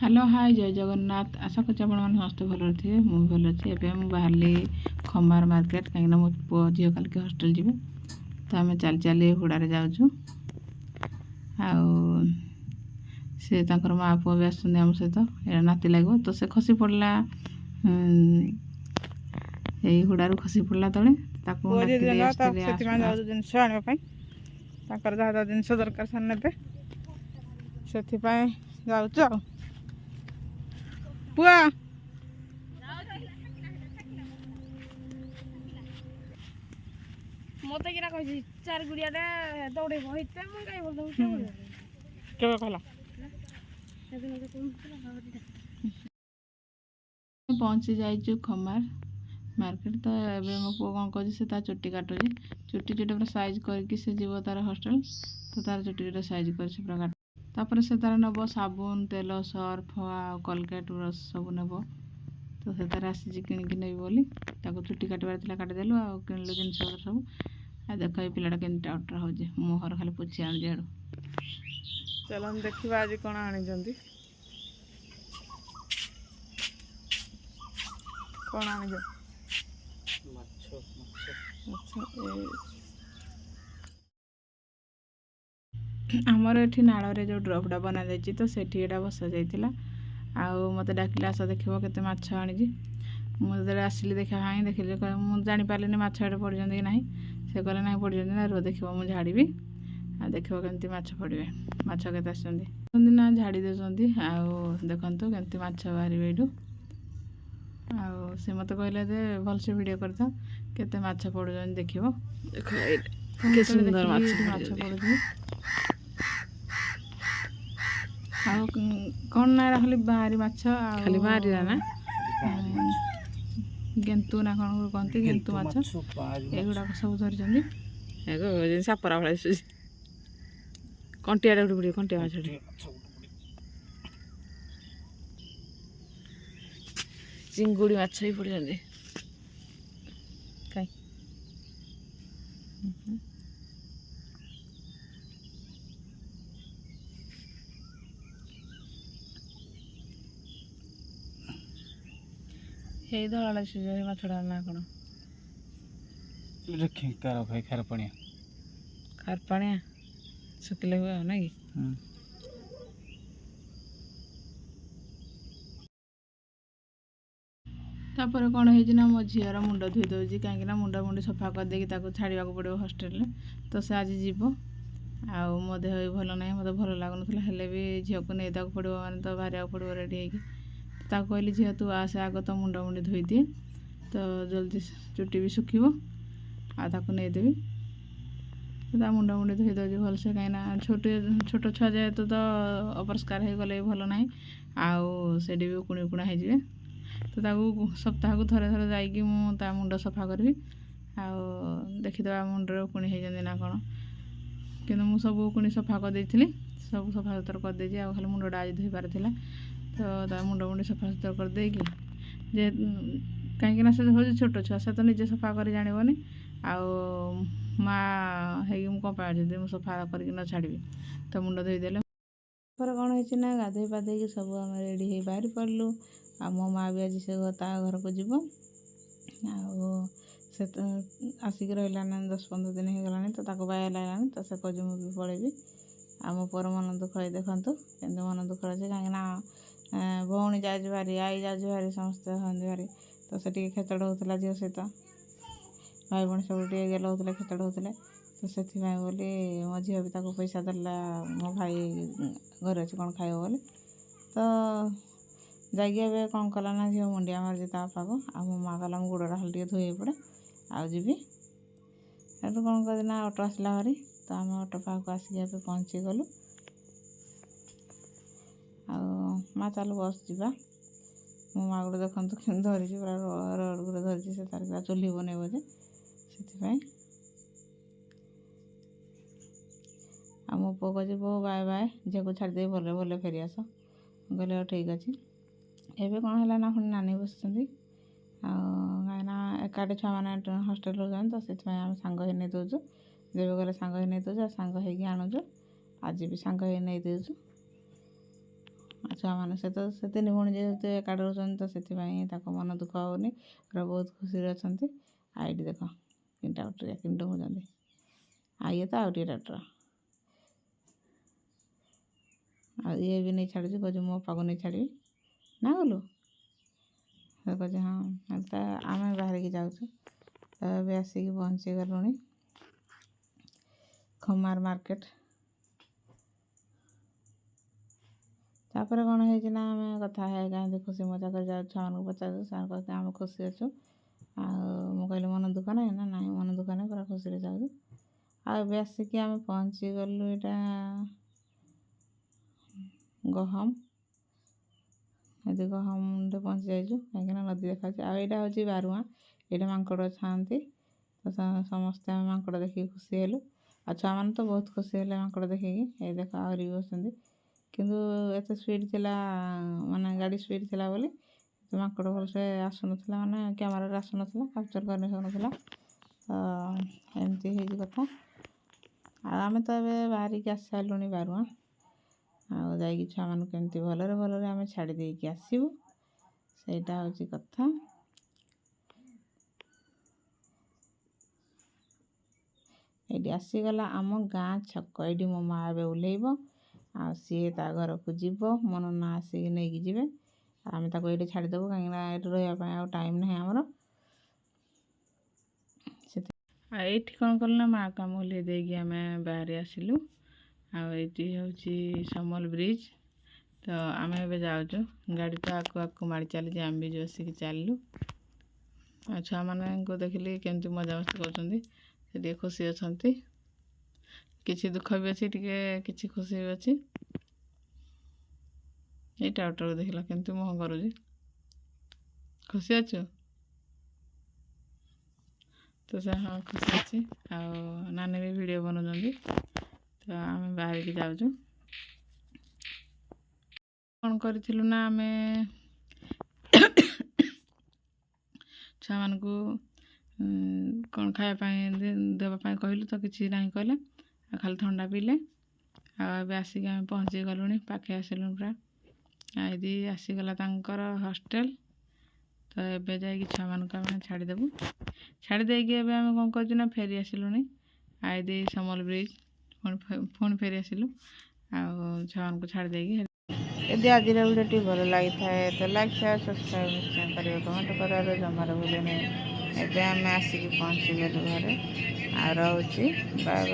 Hello hi जय जगन्नाथ आशा कर समस्त भल थे मुझे भल अच्छे एवं बाहरी खमार मार्केट कहीं मो पु झील कल के हस्टेल जी तो आम चली चली हुड़े जाऊँ से माँ पुआ भी आम सहित ये नाती लगे तो से खसी पड़ा यही हुड़ारू खसी पड़ा तले जिनस आने जिनस दरकार से ने जाऊ पुआ मत कि चार गुड़िया दौड़े केवे कहला पहुँची जाइए खमार मार्केट तो ये मो पु कौन कर चुट्टी काटुची चुट्टी चुट्टी पूरा साइज करके से जीव तार हस्टेल तो तार चुट्टी चुट्टी साइज कर पूरा काट तापर से तार नब साबुन तेल सर्फ आ कोलगेट ब्रश सब नब तो से तार आसी किणिकी नेबी बोली चुट्टी काटबार काटिदेलु आ किणलु जिन सब आ देख ये पिलाटा के टाउटर हो मुहर खाली पोछि आनी आड़ू चलो हम देखा आज कौन आनी कौन आनी आमर ये नाल जो ड्रपटा बना जाइए तो सेठी बसा जाइला आउ मत डाकिले आस देख के माछ आनी मुझे आसिली देखा हाँ देखिले मुझे जापारे माछ एटे पड़ कि ना से कहले ना पड़ ना रो देख मुझे झाड़ी आ देख केमती माछ पड़े माछ के ना झाड़ी दे देखु केमती माछ बाहर यू आ मत कहले भलसे वीडियो करता केते माछ पड़ देख सुंदर माछ पड़ कौन ना खाली बाहरी माछ खाली बाहरी ना गेंतु ना कौन कहते गेंतु माछ एगुड़ा सब धरी सापरा भाई कंटिया उड़ी कंटिया माछ चिंगुड़ी माछ भी पड़ी कहीं हे धड़ा माछड़ा ना कौन खारपाणिया खारपाणिया सुखिले हुए ना कि तापर कौन है मो झीर मुंड धोई दूसरी कहीं मुंड मुंडी सफा करदे छाड़ा पड़ो हस्टेल तो से आज जीव आउ मो देह भी भल ना मत भल लगुन हेल्ले भी झील को नहीं पड़ो मैंने तो बाहर पड़ो रेडी होगी कहली झील तू आसे आग तो मुंड मुंडी धोई दिए तो जल्दी चुट्टी भी सुखी आदेवी तो मुंड मुंडी धोई दूसरी भलसे कहीं छोट छोट छुआ जेहेतु तो अपरिष्कार हो गले भल ना आउ भी उकुणी उकुणा हो तो सप्ताह को थरे थरे जाइए मुंड सफा करी देखीदे मुंडे उकुणी होती ना कौन कि मुझे सब उकुणी सफा करदे सब सफा सुतर करदे खाली मुंडा आज धोई पार तो मुंड मुंडी सफा सुतर करदे जे कहीं से हूँ छोट छुआ से तो निजे सफा कर जानवनी माँ है कौन मुझे सफा कर न छाड़ी तो मुंड धोईदे पर कौन है गाधे पाधे सब आम रेडी हो बाहरी पड़लु आ मो माँ भी आज से घर को जीव से आसिक रहा 10-15 दिन हो गलानी तो बाया लगानी तो से कह मुझे पलैबी आम पर मन दुख है देखु कि मन दुख अच्छे कहीं भौणी जाऊँ भारी आई जाऊँ भारी समस्त हमें भारी तो से खेचड़ होता झील सहित भाई भाई सब गेल होते खेचड़ होते तो से बोली मो झील भी पैसा देला मो भाई घर अच्छे कौन खाइब बोली तो जाइए कौन कला ना झील मुंडिया मार्जी पाग आ मो माँ कहला मो गोड़ा खाली टे धोई पड़े आ जीवी सेठू कौन करना ऑटो आसला भारी तो आम ऑटो पाक आसिक पहुँची गलु माँ चलो बस जा मो माँ गोटे देखते कि धरी पूरा रोड गोटे धरी से तार पूरा चुल्ही बनइब जे से मो पु कहे बो बाय बाय झील को छाड़दे भले भले फेरी आस कहले ठीक अच्छे एवं कौन है ना पुणी नानी बस कहीं एकाटे छुआ मैंने हस्टेल रोजान तो से सांग नहीं दौचु जब गले सांग नहीं दौचु सांग हो आणुचु आज भी सांग नहीं दौचु ଛୁଆମାନେ ସେ ତିନି ଭଉଣୀ ଯେହେତୁ ଏକାଠି ରହୁଛନ୍ତି ତ ସେଥିପାଇଁ ତାଙ୍କ ମନ ଦୁଃଖ ହେଉନି, ପୁରା ବହୁତ ଖୁସିରେ ଅଛନ୍ତି। ଆଉ ଏଇଠି ଦେଖ ତିନିଟା ବଟରିଆ କେମିତି ହେଉଛନ୍ତି। ଆଉ ଇଏ ତ ଆଉ ଟିକେ ଡକ୍ଟର। ଆଉ ଇଏ ବି ନେଇ ଛାଡ଼ୁଛି, କହୁଛି ମୋ ପାଖକୁ ନେଇ ଛାଡ଼ିବି ନା ଗଲୁ। ସେ କହୁଛି ହଁ। ତ ଆମେ ବାହାରିକି ଯାଉଛୁ। ତ ଏବେ ଆସିକି ପହଞ୍ଚିଗଲୁଣି ଖମାର ମାର୍କେଟ। ତାପରେ କ'ଣ ହେଇଛି ନା ଆମେ କଥା ହେଇକା ଏମିତି ଖୁସି ମଜା କରି ଯାଉଛୁ। ଛୁଆମାନଙ୍କୁ ପଚାରୁଛୁ, ସେମାନେ କହୁଛନ୍ତି ଆମେ ଖୁସି ଅଛୁ। ଆଉ ମୁଁ କହିଲି ମନ ଦୁଃଖ ନାହିଁ ନା, ନାହିଁ ମନ ଦୁଃଖ ନାହିଁ, ପୁରା ଖୁସିରେ ଯାଉଛୁ। ଆଉ ଏବେ ଆସିକି ଆମେ ପହଞ୍ଚିଗଲୁ ଏଇଟା ଗହମ। ଏଠି ଗହମରେ ପହଞ୍ଚି ଯାଇଛୁ, କାହିଁକିନା ନଦୀ ଦେଖାଯାଉଛି। ଆଉ ଏଇଟା ହେଉଛି ବାରୁଆଁ, ଏଇଟା ମାଙ୍କଡ଼ ଥାଆନ୍ତି। ତ ସମସ୍ତେ ଆମେ ମାଙ୍କଡ଼ ଦେଖିକି ଖୁସି ହେଲୁ। ଆଉ ଛୁଆମାନେ ତ ବହୁତ ଖୁସି ହେଲେ ମାଙ୍କଡ଼ ଦେଖିକି। ଏଇ ଦେଖ ଆହୁରି ବି ଅଛନ୍ତି, କିନ୍ତୁ ଏତେ ସ୍ପିଡ଼ ଥିଲା, ମାନେ ଗାଡ଼ି ସ୍ପିଡ଼ ଥିଲା ବୋଲି ମାଙ୍କଡ଼ ଭଲସେ ଆସୁନଥିଲା, ମାନେ କ୍ୟାମେରାରେ ଆସୁନଥିଲା, କ୍ୟାପଚର କରି ହେଉନଥିଲା। ତ ଏମିତି ହେଇଛି କଥା। ଆଉ ଆମେ ତ ଏବେ ବାହାରିକି ଆସି ସାରିଲୁଣି ବାରୁଆଁ। ଆଉ ଯାଇକି ଛୁଆମାନଙ୍କୁ କେମିତି ଭଲରେ ଭଲରେ ଆମେ ଛାଡ଼ି ଦେଇକି ଆସିବୁ, ସେଇଟା ହେଉଛି କଥା। ଏଇଠି ଆସିଗଲା ଆମ ଗାଁ ଛକ। ଏଇଠି ମୋ ମା ଏବେ ଓହ୍ଲେଇବ, ଆଉ ସିଏ ତା ଘରକୁ ଯିବ। ମୋ ନନା ଆସିକି ନେଇକି ଯିବେ। ଆମେ ତାକୁ ଏଇଠି ଛାଡ଼ିଦେବୁ, କାହିଁକିନା ଏଇଠି ରହିବା ପାଇଁ ଆଉ ଟାଇମ୍ ନାହିଁ ଆମର। ଆଉ ଏଇଠି କ'ଣ କଲୁ ନା ମାଆକୁ ଆମେ ଓହ୍ଲେଇ ଦେଇକି ଆମେ ବାହାରି ଆସିଲୁ। ଆଉ ଏଇଠି ହେଉଛି ସମଲ ବ୍ରିଜ୍। ତ ଆମେ ଏବେ ଯାଉଛୁ, ଗାଡ଼ି ତ ଆକୁ ଆକୁ ମାଡ଼ି ଚାଲିଛି, ଆମେ ବି ବସିକି ଚାଲିଲୁ। ଆଉ ଛୁଆମାନଙ୍କୁ ଦେଖିଲି କେମିତି ମଜାମସ୍ତି କରୁଛନ୍ତି, ସେ ଟିକେ ଖୁସି ଅଛନ୍ତି। କିଛି ଦୁଃଖ ବି ଅଛି, ଟିକେ କିଛି ଖୁସି ବି ଅଛି। ଏଇଟା ଅଟୋକୁ ଦେଖିଲ କେମିତି ମୁହଁ କରୁଛି। ଖୁସି ଅଛୁ? ତ ସେ ହଁ ଖୁସି ଅଛି। ଆଉ ନାନୀ ବି ଭିଡ଼ିଓ ବନାଉଛନ୍ତି। ତ ଆମେ ବାହାରିକି ଯାଉଛୁ। କ'ଣ କରିଥିଲୁ ନା ଆମେ ଛୁଆମାନଙ୍କୁ କ'ଣ ଖାଇବା ପାଇଁ ଦେବା ପାଇଁ କହିଲୁ, ତ କିଛି ନାହିଁ କହିଲେ, ଆଉ ଖାଲି ଥଣ୍ଡା ପିଇଲେ। ଆଉ ଏବେ ଆସିକି ଆମେ ପହଞ୍ଚି ଗଲୁଣି, ପାଖେ ଆସିଲୁଣି ପୁରା। ଆଉ ଏଇଠି ଆସିଗଲା ତାଙ୍କର ହଷ୍ଟେଲ। ତ ଏବେ ଯାଇକି ଛୁଆମାନଙ୍କୁ ଆମେ ଛାଡ଼ିଦେବୁ। ଛାଡ଼ି ଦେଇକି ଏବେ ଆମେ କ'ଣ କରୁଛୁ ନା ଫେରି ଆସିଲୁଣି। ଆଉ ଏଇଠି ସମଲ ବ୍ରିଜ୍ ପୁଣି ଫେରି ଆସିଲୁ। ଆଉ ଛୁଆମାନଙ୍କୁ ଛାଡ଼ି ଦେଇକି। ଯଦି ଆଜିର ଭିଡ଼ିଓଟି ଭଲ ଲାଗିଥାଏ ତ ଲାଇକ୍, ସେୟାର, ସବସ୍କ୍ରାଇବ୍ ନିଶ୍ଚୟ କରିବେ, କମେଣ୍ଟ କରିବାରେ ଜମାରୁ ଭୁଲିବେନି। ଏବେ ଆମେ ଆସିକି ପହଞ୍ଚିଗଲୁ ଘରେ। ଆଉ ରହୁଛି, ବାଏ ବାଏ।